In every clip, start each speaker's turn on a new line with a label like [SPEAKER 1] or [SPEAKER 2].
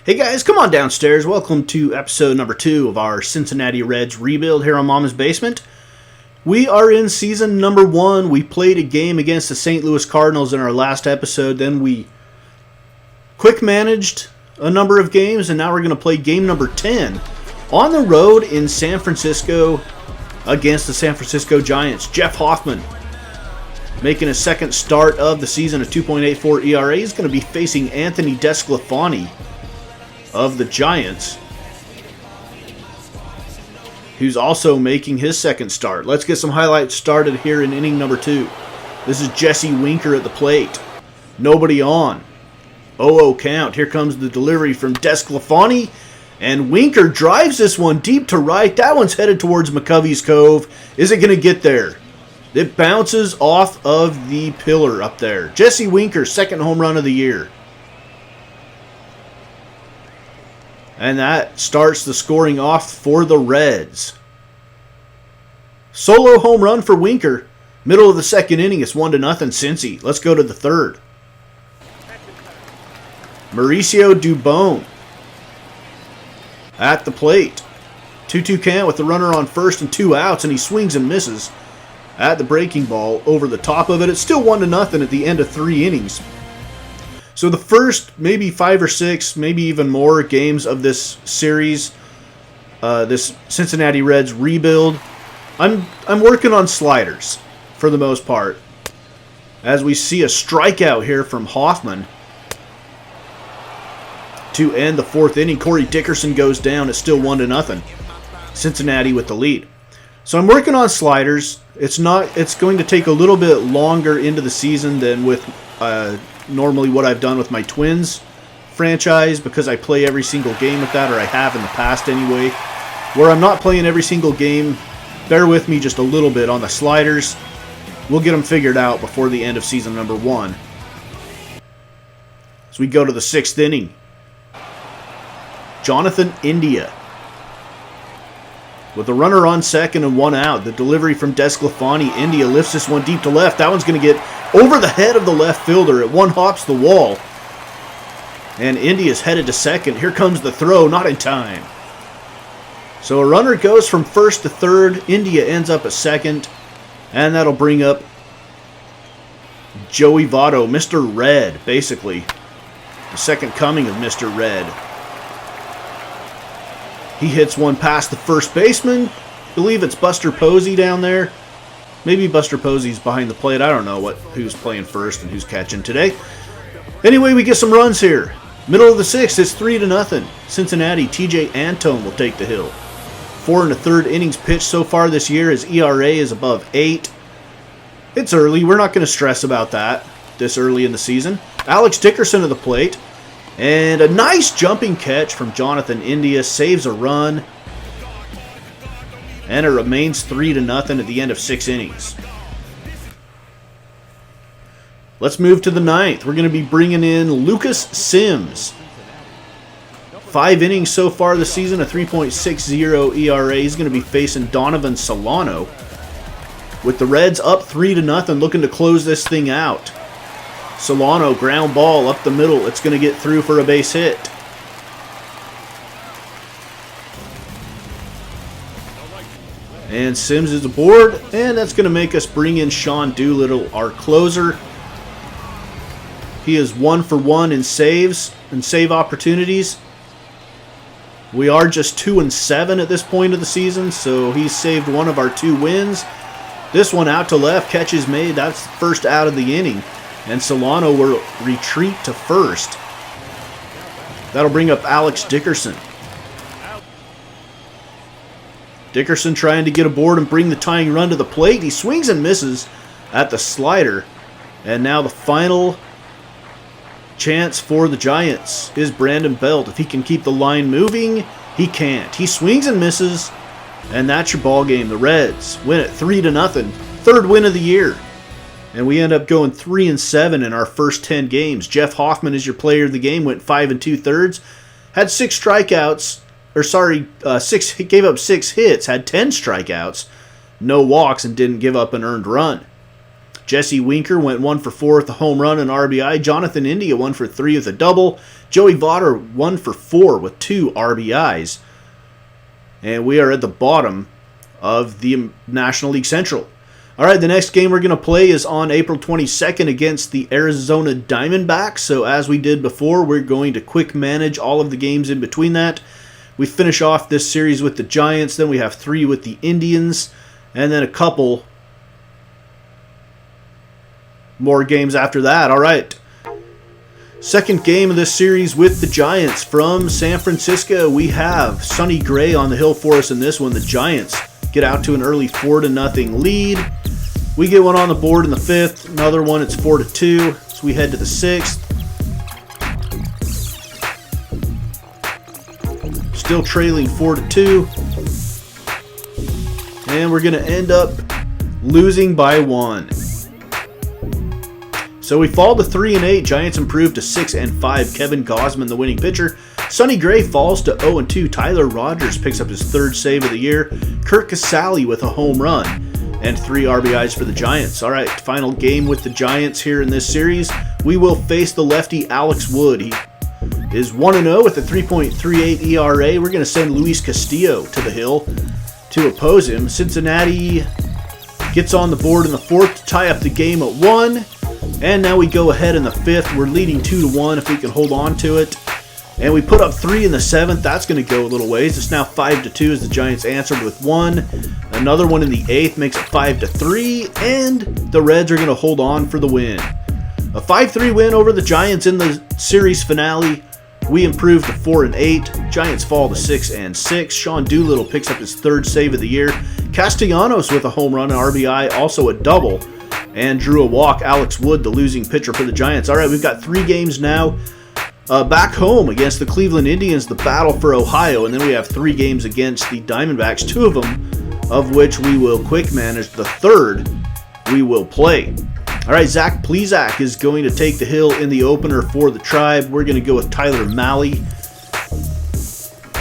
[SPEAKER 1] Hey guys, come on downstairs. Welcome to episode number 2 of our Cincinnati Reds rebuild here on Mama's Basement. We are in season number 1. We played a game against the St. Louis Cardinals in our last episode. Then we quick managed a number of games, and now we're going to play game number 10 on the road in San Francisco against the San Francisco Giants. Jeff Hoffman making his second start of the season, a 2.84 ERA. He's going to be facing Anthony DeSclafani of the Giants, who's also making his second start. Let's get some highlights started here in inning number 2. This is Jesse Winker at the plate. Nobody on. 0-0 count. Here comes the delivery from DeSclafani, and Winker drives this one deep to right. That one's headed towards McCovey's Cove. Is it going to get there? It bounces off of the pillar up there. Jesse Winker, second home run of the year. And that starts the scoring off for the Reds. Solo home run for Winker. Middle of the second inning, it's 1-0 Cincy. Let's go to the third. Mauricio Dubon at the plate. 2-2 count with the runner on first and 2 outs, and he swings and misses at the breaking ball over the top of it. It's still 1-0 at the end of 3 innings. So the first maybe 5 or 6, maybe even more games of this series, this Cincinnati Reds rebuild, I'm working on sliders for the most part. As we see a strikeout here from Hoffman to end the 4th inning. Corey Dickerson goes down. It's still 1-0. Cincinnati with the lead. So I'm working on sliders. It's going to take a little bit longer into the season than with normally what I've done with my Twins franchise, because I play every single game with that, or I have in the past anyway. Where I'm not playing every single game, bear with me just a little bit on the sliders. We'll get them figured out before the end of season number 1. So we go to the 6th inning. Jonathan India with a runner on second and 1 out. The delivery from DeSclafani. India lifts this one deep to left. That one's going to get over the head of the left fielder. It one hops the wall. And India's headed to second. Here comes the throw, not in time. So a runner goes from first to third. India ends up at second. And that'll bring up Joey Votto, Mr. Red, basically. The second coming of Mr. Red. He hits one past the first baseman. I believe it's Buster Posey down there. Maybe Buster Posey's behind the plate. I don't know who's playing first and who's catching today. Anyway, we get some runs here. Middle of the 6th, it's 3-0. Cincinnati, TJ Antone will take the hill. 4 1/3 innings pitched so far this year. His ERA is above 8. It's early. We're not going to stress about that this early in the season. Alex Dickerson to the plate. And a nice jumping catch from Jonathan India saves a run. And it remains 3-0 at the end of 6 innings. Let's move to the 9th. We're going to be bringing in Lucas Sims. 5 innings so far this season, a 3.60 ERA. He's going to be facing Donovan Solano. With the Reds up 3-0, looking to close this thing out. Solano, ground ball up the middle. It's going to get through for a base hit. And Sims is aboard, and that's going to make us bring in Sean Doolittle, our closer. He is 1 for 1 in saves and save opportunities. We are just 2-7 at this point of the season, so he's saved one of our 2 wins. This one out to left, catch is made. That's the first out of the inning. And Solano will retreat to first. That'll bring up Alex Dickerson. Dickerson trying to get aboard and bring the tying run to the plate. He swings and misses at the slider. And now the final chance for the Giants is Brandon Belt. If he can keep the line moving, he can't. He swings and misses, and that's your ball game. The Reds win it 3-0. 3rd win of the year. And we end up going 3-7 in our first 10 games. Jeff Hoffman is your player of the game. Went 5 2/3. Had 6 strikeouts. Gave up 6 hits. Had 10 strikeouts. No walks and didn't give up an earned run. Jesse Winker went 1 for 4 with a home run and RBI. Jonathan India 1 for 3 with a double. Joey Votter 1 for 4 with 2 RBIs. And we are at the bottom of the National League Central. All right, the next game we're going to play is on April 22nd against the Arizona Diamondbacks. So as we did before, we're going to quick manage all of the games in between that. We finish off this series with the Giants, then we have 3 with the Indians, and then a couple more games after that. All right. Second game of this series with the Giants from San Francisco. We have Sonny Gray on the hill for us in this one. The Giants get out to an early 4-0 lead. We get one on the board in the 5th. Another one, it's 4-2. So we head to the 6th. Still trailing 4-2. And we're going to end up losing by 1. So we fall to 3-8. Giants improve to 6-5. Kevin Gausman, the winning pitcher. Sonny Gray falls to 0-2. Tyler Rogers picks up his 3rd save of the year. Kurt Casale with a home run and 3 RBIs for the Giants. All right, final game with the Giants here in this series. We will face the lefty Alex Wood. He is 1-0 with a 3.38 ERA. We're going to send Luis Castillo to the hill to oppose him. Cincinnati gets on the board in the 4th to tie up the game at 1. And now we go ahead in the 5th. We're leading 2-1 if we can hold on to it. And we put up 3 in the 7th. That's going to go a little ways. It's now 5-2 as the Giants answered with 1. Another one in the 8th makes it 5-3. And the Reds are going to hold on for the win. A 5-3 win over the Giants in the series finale. We improve to 4-8. Giants fall to 6-6. Sean Doolittle picks up his 3rd save of the year. Castellanos with a home run and RBI, also a double, and drew a walk. Alex Wood, the losing pitcher for the Giants. All right, we've got 3 games now. Back home against the Cleveland Indians, the battle for Ohio, and then we have 3 games against the Diamondbacks, 2 of them of which we will quick manage. The 3rd we will play. All right, Zach Plesac is going to take the hill in the opener for the Tribe. We're going to go with Tyler Mahle,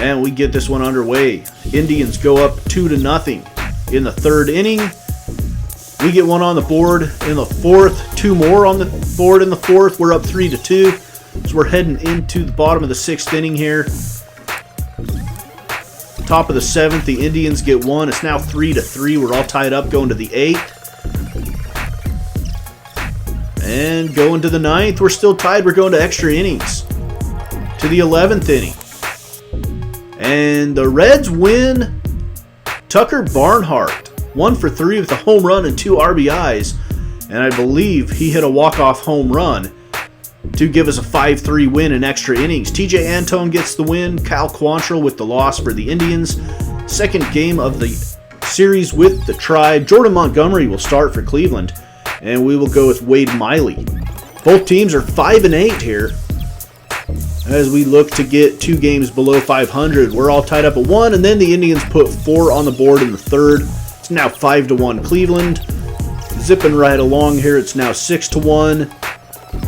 [SPEAKER 1] and we get this one underway. Indians go up 2-0 in the 3rd inning. We get one on the board in the 4th, 2 more on the board in the 4th. We're up 3-2. So we're heading into the bottom of the 6th inning here. Top of the 7th, the Indians get 1. It's now 3-3. We're all tied up going to the 8th. And going to the 9th, we're still tied. We're going to extra innings. To the 11th inning. And the Reds win. Tucker Barnhart, 1 for 3 with a home run and 2 RBIs. And I believe he hit a walk-off home run to give us a 5-3 win in extra innings. TJ Antone gets the win. Cal Quantrill with the loss for the Indians. Second game of the series with the Tribe. Jordan Montgomery will start for Cleveland, and we will go with Wade Miley. Both teams are 5-8 here as we look to get 2 games below 500. We're all tied up at 1, and then the Indians put 4 on the board in the 3rd. It's now 5-1 Cleveland. Zipping right along here, it's now 6-1.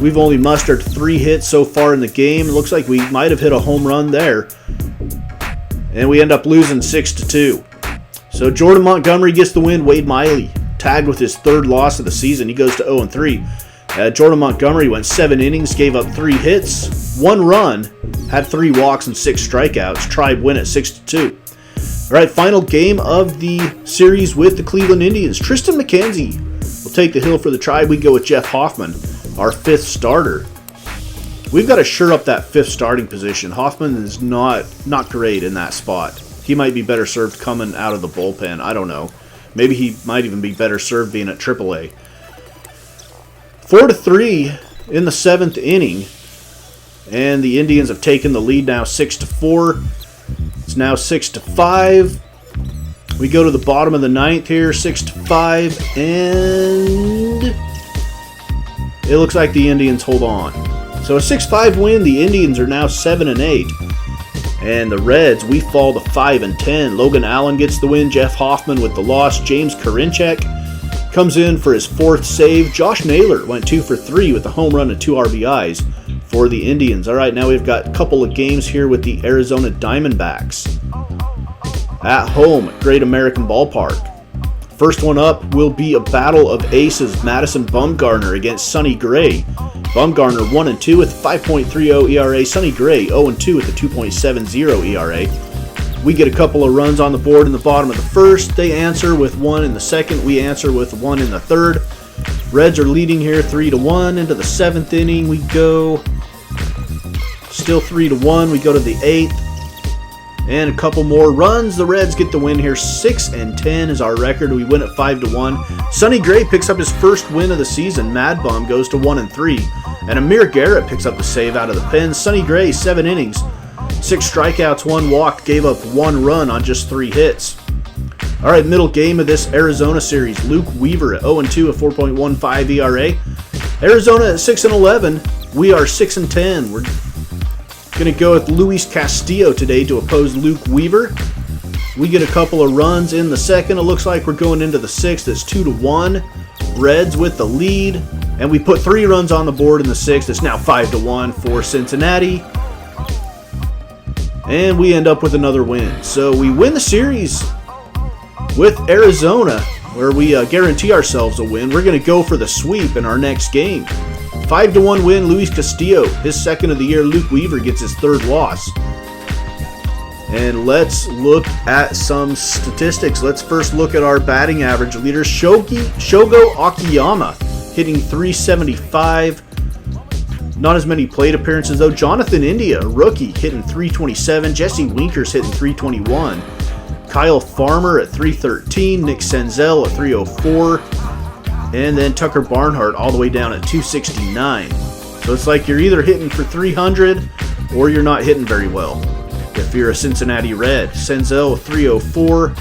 [SPEAKER 1] We've only mustered 3 hits so far in the game. It looks like we might have hit a home run there. And we end up losing 6-2. So Jordan Montgomery gets the win. Wade Miley tagged with his 3rd loss of the season. He goes to 0-3. Jordan Montgomery went 7 innings, gave up 3 hits, 1 run, had 3 walks and 6 strikeouts. Tribe win at 6-2. All right, final game of the series with the Cleveland Indians. Tristan McKenzie will take the hill for the Tribe. We go with Jeff Hoffman, our 5th starter. We've got to shore up that 5th starting position. Hoffman is not great in that spot. He might be better served coming out of the bullpen. I don't know. Maybe he might even be better served being at AAA. 4-3 in the 7th inning. And the Indians have taken the lead now 6-4. It's now 6-5. We go to the bottom of the 9th here, 6-5. And it looks like the Indians hold on. So a 6-5 win. The Indians are now 7-8. And the Reds, we fall to 5-10. Logan Allen gets the win. Jeff Hoffman with the loss. James Karinchak comes in for his 4th save. Josh Naylor went 2 for 3 with a home run and 2 RBIs for the Indians. All right, now we've got a couple of games here with the Arizona Diamondbacks at home at Great American Ballpark. First one up will be a battle of aces. Madison Bumgarner against Sonny Gray. Bumgarner 1-2 with 5.30 ERA. Sonny Gray 0-2 with a 2.70 ERA. We get a couple of runs on the board in the bottom of the first. They answer with one in the second. We answer with one in the third. Reds are leading here 3-1. Into the 7th inning we go. Still 3-1. We go to the 8th. And a couple more runs. The Reds get the win here. 6-10 is our record. We win at 5-1. Sonny Gray picks up his first win of the season. Mad Bum goes to 1-3. And Amir Garrett picks up the save out of the pen. Sonny Gray, 7 innings. 6 strikeouts, 1 walk, gave up 1 run on just 3 hits. All right, middle game of this Arizona series. Luke Weaver at 0-2, a 4.15 ERA. Arizona at 6-11. We are 6-10. We're going to go with Luis Castillo today to oppose Luke Weaver. We get a couple of runs in the second. It looks like we're going into the 6th. It's 2-1. Reds with the lead. And we put 3 runs on the board in the 6th. It's now 5-1 for Cincinnati. And we end up with another win. So we win the series with Arizona, where we guarantee ourselves a win. We're going to go for the sweep in our next game. 5-1 win, Luis Castillo, his second of the year. Luke Weaver gets his 3rd loss. And let's look at some statistics. Let's first look at our batting average leader. Shogo Akiyama hitting .375. Not as many plate appearances though. Jonathan India, a rookie, hitting .327. Jesse Winkers hitting .321. Kyle Farmer at .313. Nick Senzel at .304. And then Tucker Barnhart all the way down at .269. So it's like you're either hitting for 300 or you're not hitting very well if you're a Cincinnati Red. Senzel .304.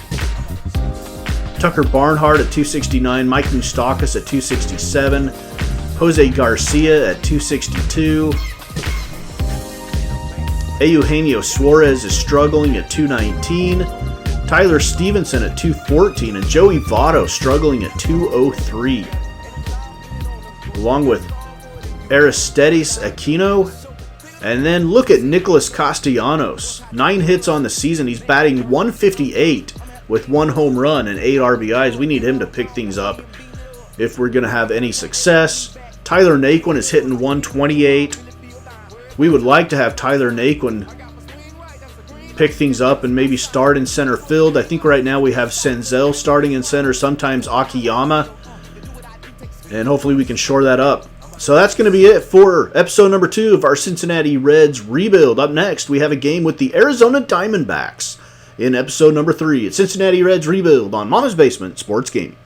[SPEAKER 1] Tucker Barnhart at .269. Mike Moustakas at .267. Jose Garcia at .262. Eugenio Suarez is struggling at .219. Tyler Stevenson at .214, and Joey Votto struggling at .203. Along with Aristides Aquino. And then look at Nicholas Castellanos. 9 hits on the season. He's batting .158 with 1 home run and 8 RBIs. We need him to pick things up if we're going to have any success. Tyler Naquin is hitting .128. We would like to have Tyler Naquin pick things up and maybe start in center field. I think right now we have Senzel starting in center, sometimes Akiyama, and hopefully we can shore that up. So that's going to be it for episode number 2 of our Cincinnati Reds rebuild. Up next, we have a game with the Arizona Diamondbacks in episode number 3. It's Cincinnati Reds rebuild on Mama's Basement Sports Gaming.